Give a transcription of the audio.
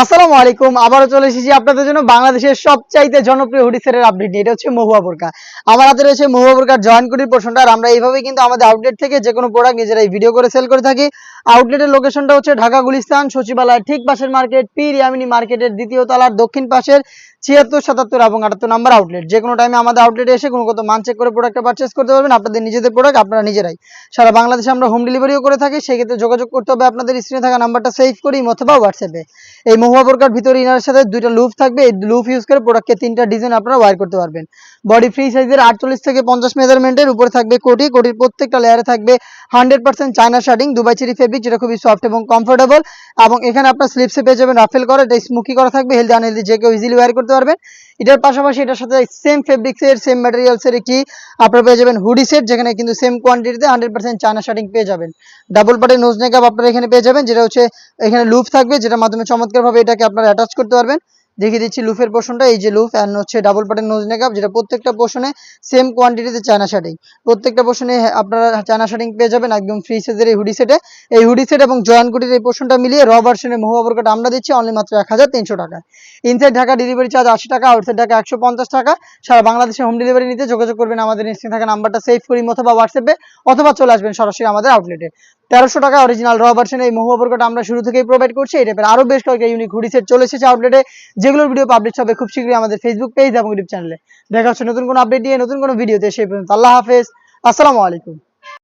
আসসালামু আলাইকুম। আবারও চলে এসেছি আপনাদের জন্য বাংলাদেশের সবচাইতে জনপ্রিয় হুডি সেটের আপডেট নিয়ে। এটা হচ্ছে মহুয়া বোরকা। আমার হাতে রয়েছে মহুয়া বোরকার জয়েন কোটির পোর্শনটা। আর আমরা এইভাবেই কিন্তু আমাদের আউটলেট থেকে যে কোনো প্রোডাক্ট নিজেরাই ভিডিও করে সেল করে থাকি। আউটলেটের লোকেশনটা হচ্ছে ঢাকা গুলিস্তান সচিবালয়ের ঠিক পাশের মার্কেট, পীর ইয়ামিনী মার্কেটের দ্বিতীয় তলার দক্ষিণ পাশের ৭৬, ৭৭ এবং ৭৮ নাম্বার আউটলেট। যে কোনো টাইমে আমাদের আউটলেটে এসে গুণগত মান চেক করে প্রোডাক্টটা পারচেস করতে পারবেন। আপনাদের নিজেদের প্রোডাক্ট আপনারা নিজেরাই। সারা বাংলাদেশে আমরা হোম ডেলিভারিও করে থাকি। সেক্ষেত্রে যোগাযোগ করতে হবে আপনাদের স্ক্রিনে থাকা নাম্বারটা সেভ করি অথবা হোয়াটসঅ্যাপে। এই মহুয়া বোরকার ভিতরে ইনারের সাথে দুইটা লুপ থাকবে। এই লুপ ইউজ করে প্রোডাক্টকে তিনটা ডিজাইন আপনারা ওয়্যার করতে পারবেন। বডি ফ্রি সাইজের 48 থেকে 50 মেজারমেন্টের উপরে থাকবে কোটি। কোটির প্রত্যেকটা লেয়ারে থাকবে 100% চায়না শার্টিং দুবাই চেরি ফেব্রিক, যেটা খুবই সফট এবং কমফোর্টেবল। এবং এখানে আপনার স্লিপসে পেয়ে যাবেন রাফেল করা, এটা স্মোকি করা থাকবে। হেলদি আনহেলদি যে কেউ ইজিলি ওয়্যার করতে পারবেন। এটার পাশাপাশি এটার সাথে সেম ফেব্রিক্সের সেম ম্যাটেরিয়ালসের একটি আপনারা পেয়ে যাবেন হুডি সেট, যেখানে কিন্তু সেম কোয়ান্টিটিতে 100% চায়না শার্টিং পেয়ে যাবেন। ডাবল পার্টের নোজ নেকআপ আপনারা এখানে পেয়ে যাবেন, যেটা হচ্ছে এখানে লুপ থাকবে, যেটার মাধ্যমে চমৎকারভাবে এটাকে আপনারা অ্যাটাচ করতে পারবেন। দেখিয়ে দিচ্ছি লুফের পোর্শনটা। এই যে লুফ অ্যান্ড হচ্ছে ডাবল পার্টের নোজ নেকআপ, যেটা প্রত্যেকটা পোর্শনে সেম কোয়ান্টিটিতে চায়না শার্টিং। প্রত্যেকটা পোর্শনে আপনারা চায়না শার্টিং পেয়ে যাবেন একদম ফ্রি সাইজের এই হুডি সেটে। এই হুডি সেট এবং জয়েন কোটির এই পোর্শনটা মিলিয়ে র ভার্সনের মহুয়া বোরকাটা আমরা দিচ্ছি অনলি মাত্র 1300 টাকা। ইনসাইড ঢাকা ডেলিভারি চার্জ 80 টাকা, আউটসাইড ঢাকা 150 টাকা। সারা বাংলাদেশে হোম ডেলিভারি নিতে যোগাযোগ করবেন আমাদের স্ক্রিনে থাকা নাম্বারটা সেভ করি অথবা হোয়াটসঅ্যাপে, অথবা চলে আসবেন সরাসরি আমাদের আউটলেটে। 1300 টাকা অরিজিনাল র ভার্সন এই মহুয়া বোরকাটা আমরা শুরু থেকেই প্রোভাইড করছি। এই টাইপের আরো বেশ কয়েকটা ইউনিক হুডি সেট চলে এসেছে আউটলেটে, যেগুলোর ভিডিও পাবলিশ হবে খুব শীঘ্রই আমাদের ফেসবুক পেজ এবং ইউটিউব চ্যানেলে। দেখা হচ্ছে নতুন কোনো আপডেট নিয়ে নতুন কোনো ভিডিওতে। সেই পর্যন্ত আল্লাহ হাফেজ, আসসালামু আলাইকুম।